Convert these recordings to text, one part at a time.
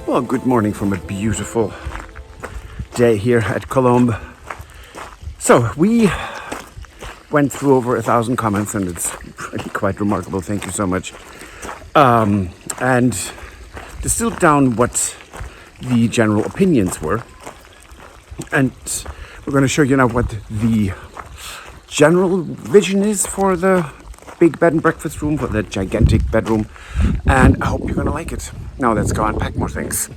Well, good morning from a beautiful day here at Colombe. So we went through over 1,000 comments and it's really quite remarkable. Thank you so much. And distilled down what the general opinions were. And we're going to show you now what the general vision is for the big bed and breakfast room, for the gigantic bedroom. And I hope you're going to like it. Now let's go and pack more things.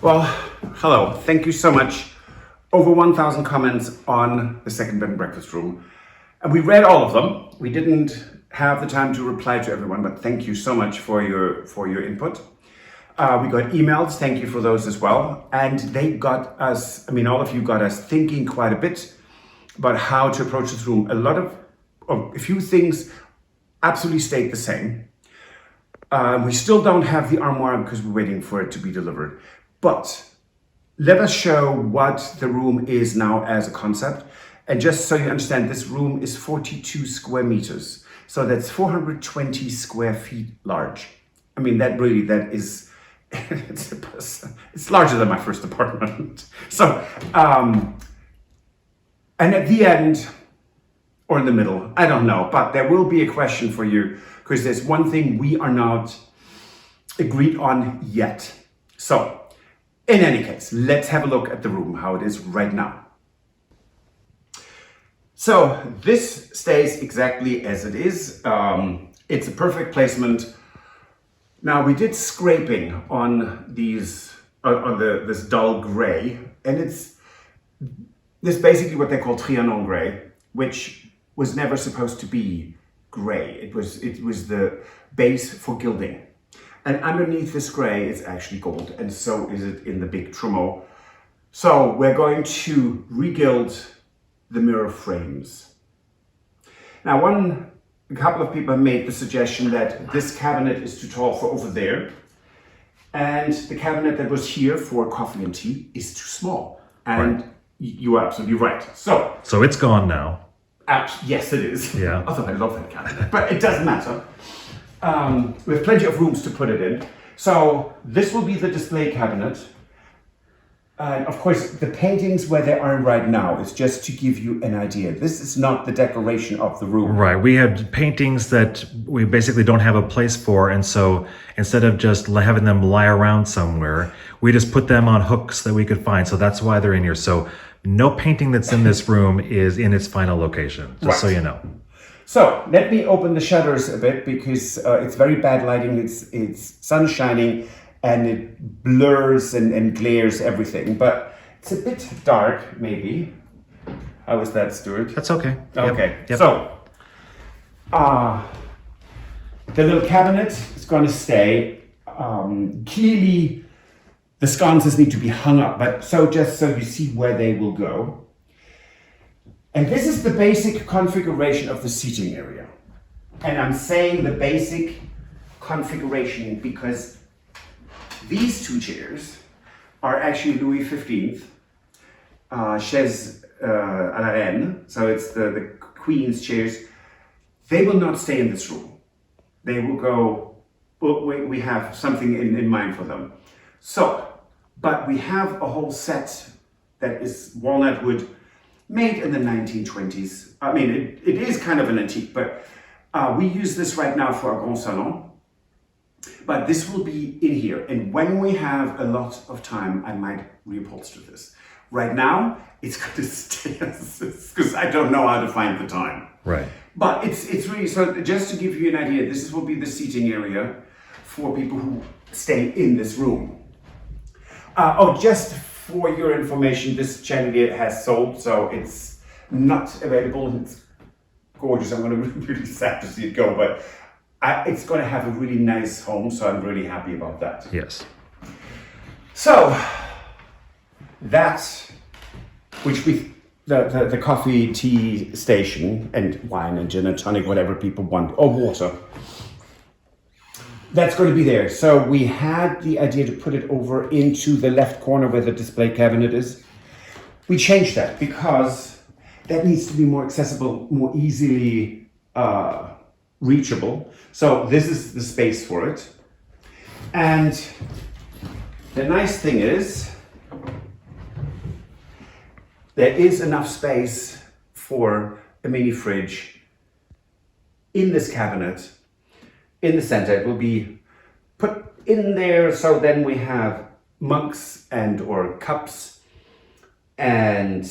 Well, hello. Thank you so much. Over 1,000 comments on the second bed and breakfast room. And we read all of them. We didn't have the time to reply to everyone, but thank you so much for your input. We got emails. Thank you for those as well. And they got us, all of you got us thinking quite a bit about how to approach this room. A few things absolutely stayed the same. We still don't have the armoire because we're waiting for it to be delivered. But let us show what the room is now as a concept. And just so you understand, this room is 42 square meters. So that's 420 square feet large. That is, it's larger than my first apartment. So, and at the end, or in the middle, I don't know, but there will be a question for you because there's one thing we are not agreed on yet. So, in any case, let's have a look at the room, how it is right now. So this stays exactly as it is. It's a perfect placement. Now we did scraping on these, this dull gray, and it's basically what they call Trianon gray, which was never supposed to be gray. It was the base for gilding. And underneath this gray is actually gold, and so is it in the big trumeau. So we're going to re-gild the mirror frames. Now a couple of people have made the suggestion that this cabinet is too tall for over there, and the cabinet that was here for coffee and tea is too small. And right. You are absolutely right. So it's gone now. Yes, it is. Yeah. Although I love that cabinet, but it doesn't matter. We have plenty of rooms to put it in. So this will be the display cabinet. And of course, the paintings where they are right now is just to give you an idea. This is not the decoration of the room. Right. We have paintings that we basically don't have a place for. And so instead of just having them lie around somewhere, we just put them on hooks that we could find. So that's why they're in here. So no painting that's in this room is in its final location, just so you know. So let me open the shutters a bit because it's very bad lighting. It's sun shining and it blurs and glares everything, but it's a bit dark maybe. How is that, Stuart? That's okay. Okay. Yep. So the little cabinet is going to stay. Clearly the sconces need to be hung up, but just so you see where they will go. And this is the basic configuration of the seating area. And I'm saying the basic configuration because these two chairs are actually Louis XV, chaise à la reine, so it's the Queen's chairs. They will not stay in this room. They will go, well, we have something in mind for them. So, but we have a whole set that is walnut wood, made in the 1920s. I mean, it is kind of an antique, but we use this right now for our grand salon. But this will be in here. And when we have a lot of time, I might reupholster this. Right now, it's going to stay because I don't know how to find the time. Right. But it's really, so just to give you an idea, this will be the seating area for people who stay in this room. Just for your information, this chandelier has sold, so it's not available. It's gorgeous. I'm going to be really sad to see it go, but it's going to have a really nice home, so I'm really happy about that. Yes. So that's the coffee, tea station, and wine and gin and tonic, whatever people want, or water. That's going to be there. So we had the idea to put it over into the left corner where the display cabinet is. We changed that because that needs to be more accessible, more easily reachable. So this is the space for it. And the nice thing is there is enough space for a mini fridge in this cabinet. In the center, it will be put in there, so then we have mugs and or cups and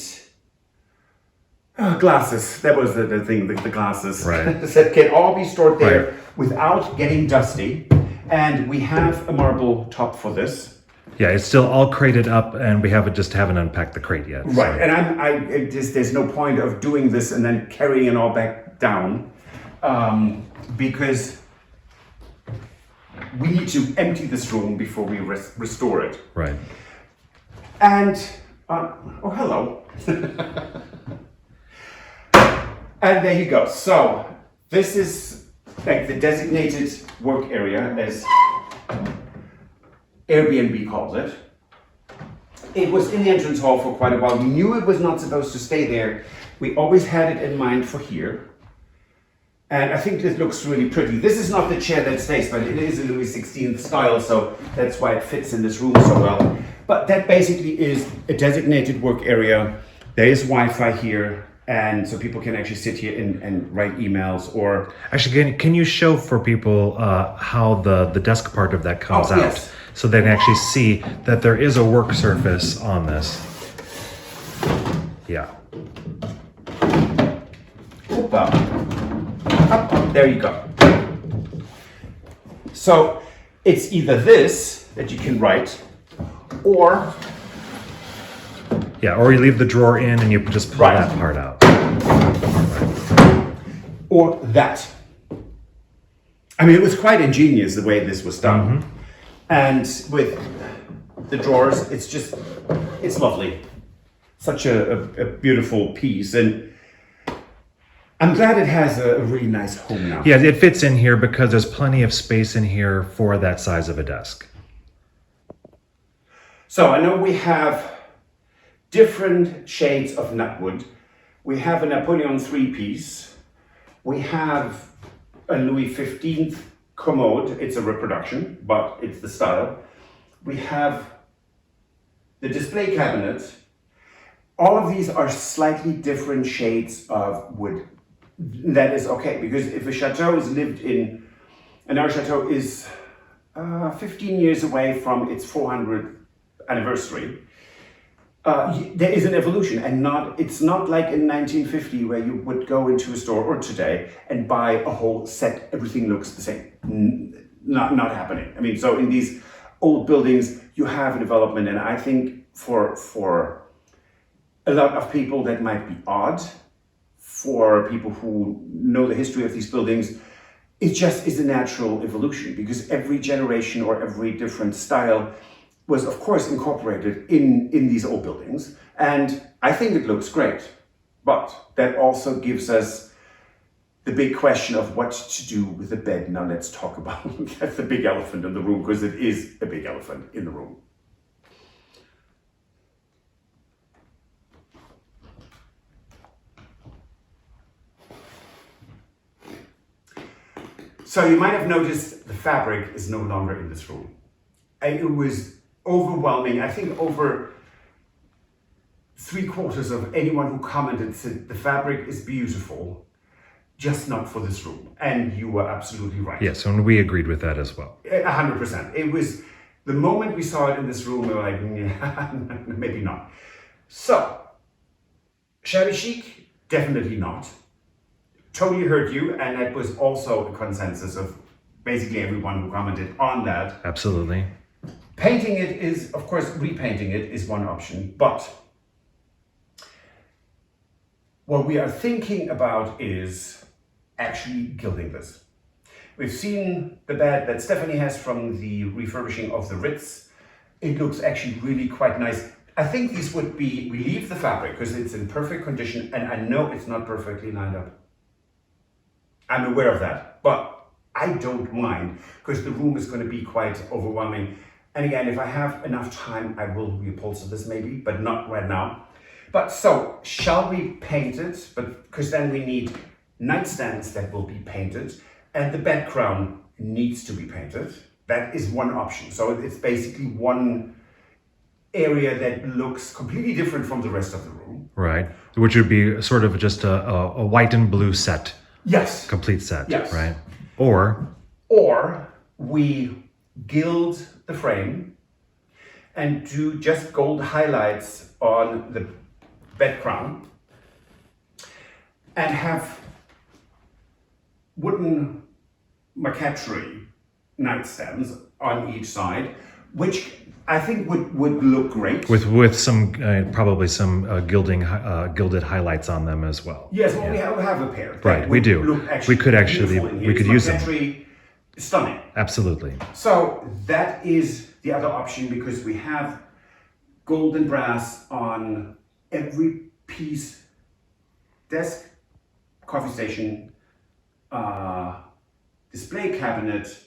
glasses. That was the thing, the glasses. Right. That can all be stored there without getting dusty. And we have a marble top for this. Yeah, it's still all crated up, and we haven't unpacked the crate yet. Right, so. And there's no point of doing this and then carrying it all back down because we need to empty this room before we restore it. Right. And, oh, hello. And there you go. So, this is like the designated work area, as Airbnb calls it. It was in the entrance hall for quite a while. We knew it was not supposed to stay there. We always had it in mind for here. And I think this looks really pretty. This is not the chair that stays, but it is a Louis XVI style, so that's why it fits in this room so well. But that basically is a designated work area. There is Wi-Fi here, and so people can actually sit here and write emails or... Actually, can you show for people how the desk part of that comes out? Yes. So they can actually see that there is a work surface on this. Yeah. Opa. Up, there you go. So it's either this that you can write, or or you leave the drawer in and you just pull that part out. Or that. I mean, it was quite ingenious the way this was done. Mm-hmm. And with the drawers, it's lovely. Such a beautiful piece. And I'm glad it has a really nice home now. Yeah, it fits in here because there's plenty of space in here for that size of a desk. So I know we have different shades of nutwood. We have a Napoleon 3-piece. We have a Louis XV commode. It's a reproduction, but it's the style. We have the display cabinet. All of these are slightly different shades of wood. That is okay, because if a chateau is lived in, and our chateau is 15 years away from its 400th anniversary, there is an evolution, and it's not like in 1950 where you would go into a store, or today, and buy a whole set, everything looks the same. Not happening. I mean, so in these old buildings, you have a development, and I think for a lot of people that might be odd. For people who know the history of these buildings, it just is a natural evolution, because every generation or every different style was of course incorporated in these old buildings, and I think it looks great. But that also gives us the big question of what to do with the bed. Now let's talk about that's the big elephant in the room, because it is a big elephant in the room. So you might have noticed the fabric is no longer in this room. It was overwhelming. I think over 3/4 of anyone who commented said the fabric is beautiful, just not for this room. And you were absolutely right. Yes, and we agreed with that as well. 100%. It was, the moment we saw it in this room, we were like, yeah, maybe not. So, shabby chic? Definitely not. Totally heard you, and that was also a consensus of basically everyone who commented on that. Absolutely. Painting it is, of course, repainting it is one option, but what we are thinking about is actually gilding this. We've seen the bed that Stephanie has from the refurbishing of the Ritz. It looks actually really quite nice. I think these would be, we leave the fabric because it's in perfect condition, and I know it's not perfectly lined up. I'm aware of that, but I don't mind, because the room is going to be quite overwhelming. And again, if I have enough time, I will reupholster this maybe, but not right now. But so, shall we paint it? But because then we need nightstands that will be painted, and the bed crown needs to be painted. That is one option. So it's basically one area that looks completely different from the rest of the room. Right, which would be sort of just a white and blue set. Yes. Complete set, yes. Right? Or we gild the frame and do just gold highlights on the bed crown and have wooden marquetry nightstands on each side, which I think would look great. With some, probably some gilded highlights on them as well. Yes, well, yeah. we have a pair. Right, we do. We could actually, we could use them. Stunning. Absolutely. So that is the other option, because we have gold and brass on every piece, desk, coffee station, display cabinet,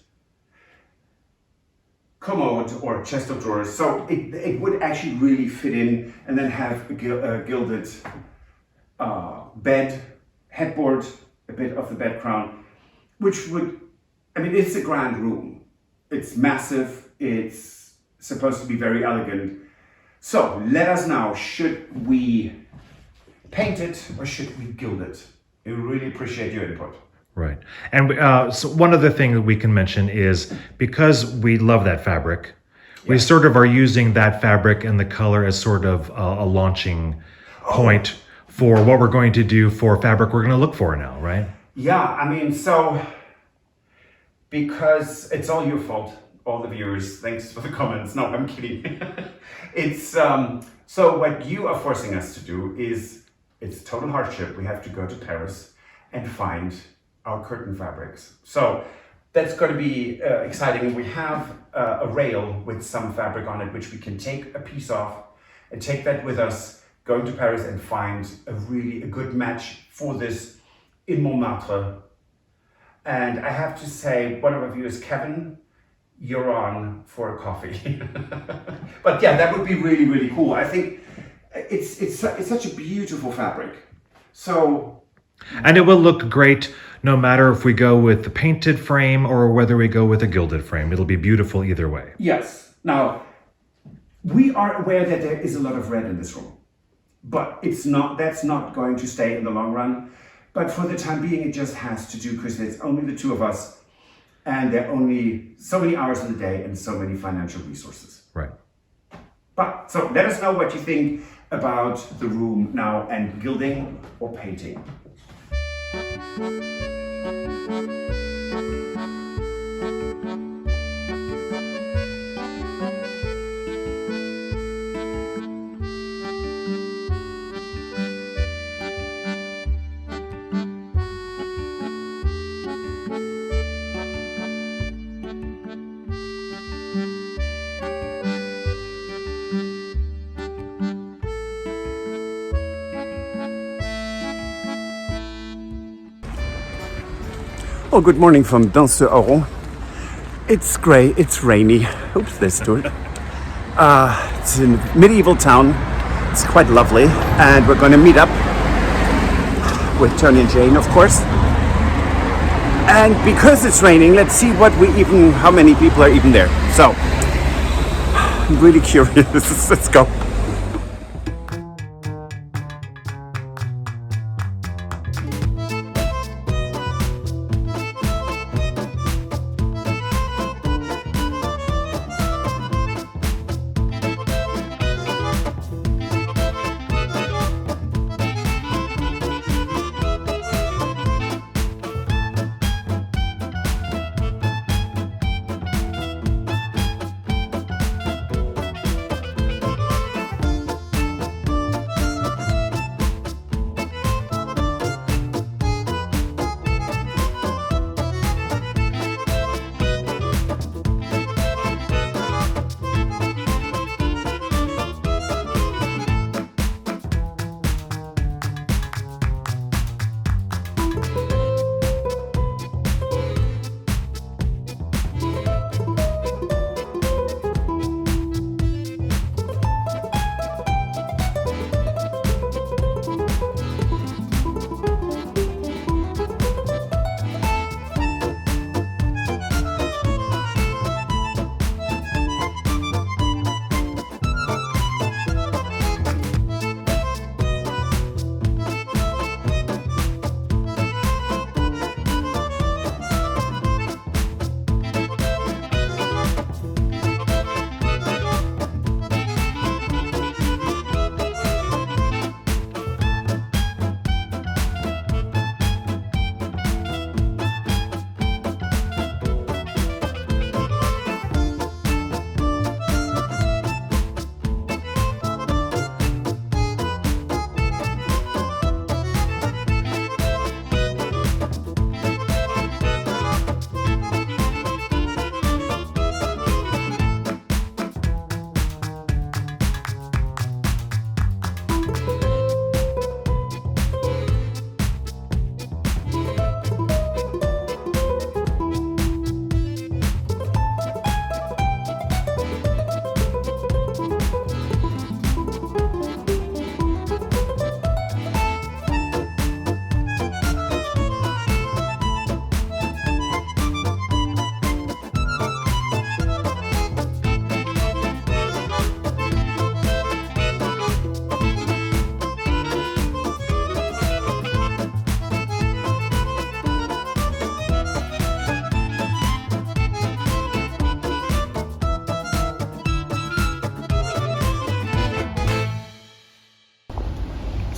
commode or chest of drawers. So it would actually really fit in, and then have a gilded bed, headboard, a bit of the bed crown, which would, I mean, it's a grand room. It's massive. It's supposed to be very elegant. So let us know, should we paint it or should we gild it? We really appreciate your input. Right. And so one other thing that we can mention is, because we love that fabric, we sort of are using that fabric and the color as sort of a launching point for what we're going to do for fabric we're going to look for now, right? Yeah, I mean, so because it's all your fault, all the viewers, thanks for the comments. No, I'm kidding. It's so what you are forcing us to do is, it's total hardship. We have to go to Paris and find our curtain fabrics. So that's going to be exciting. We have a rail with some fabric on it, which we can take a piece off and take that with us, going to Paris and find a good match for this in Montmartre. And I have to say, one of our viewers, Kevin, you're on for a coffee. But yeah, that would be really, really cool. I think it's such a beautiful fabric. So And it will look great no matter if we go with the painted frame or whether we go with a gilded frame. It'll be beautiful either way. Yes. Now, we are aware that there is a lot of red in this room, but that's not going to stay in the long run. But for the time being, it just has to do because it's only the two of us and there are only so many hours in the day and so many financial resources. Right. But so let us know what you think about the room now and gilding or painting. Well, good morning from Dun-sur-Auron. It's grey, it's rainy. Oops, there's Stuart. It's a medieval town. It's quite lovely. And we're going to meet up with Tony and Jane, of course. And because it's raining, let's see how many people are even there. So, I'm really curious. Let's go.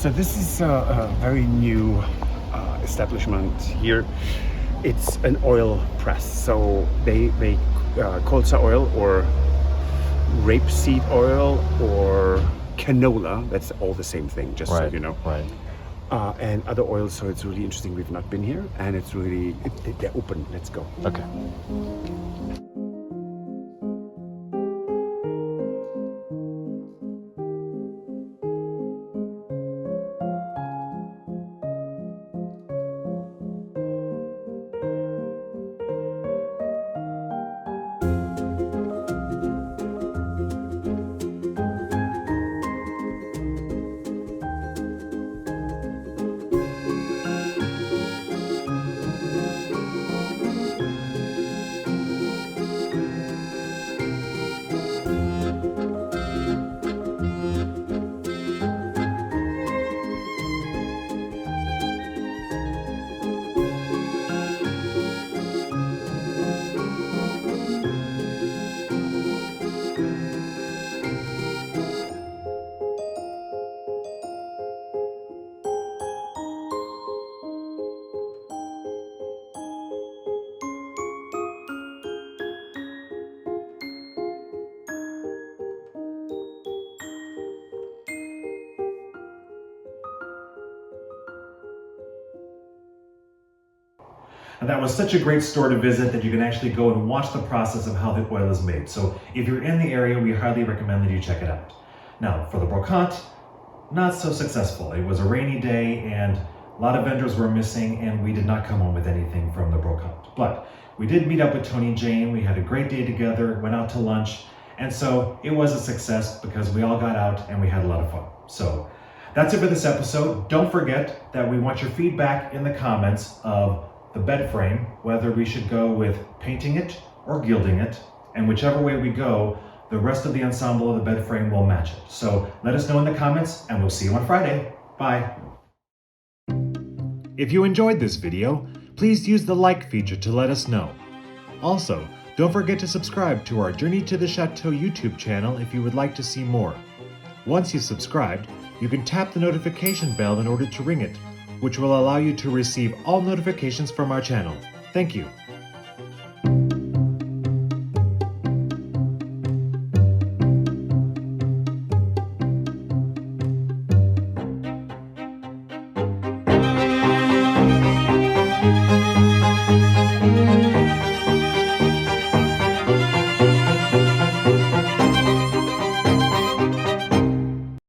So this is a very new establishment here. It's an oil press. So they make colza oil or rapeseed oil or canola. That's all the same thing, just so you know. Right. And other oils, so it's really interesting. We've not been here, and it's really, they're open. Let's go. Okay. And that was such a great store to visit that you can actually go and watch the process of how the oil is made. So if you're in the area, we highly recommend that you check it out. Now, for the brocante, not so successful. It was a rainy day and a lot of vendors were missing, and we did not come home with anything from the brocante. But we did meet up with Tony and Jane. We had a great day together, went out to lunch, and so it was a success because we all got out and we had a lot of fun. So that's it for this episode. Don't forget that we want your feedback in the comments of the bed frame, whether we should go with painting it or gilding it, and whichever way we go, the rest of the ensemble of the bed frame will match it. So let us know in the comments, and we'll see you on Friday. Bye. If you enjoyed this video, please use the like feature to let us know. Also, don't forget to subscribe to our Journey to the Chateau YouTube channel if you would like to see more. Once you've subscribed, you can tap the notification bell in order to ring it, which will allow you to receive all notifications from our channel. Thank you.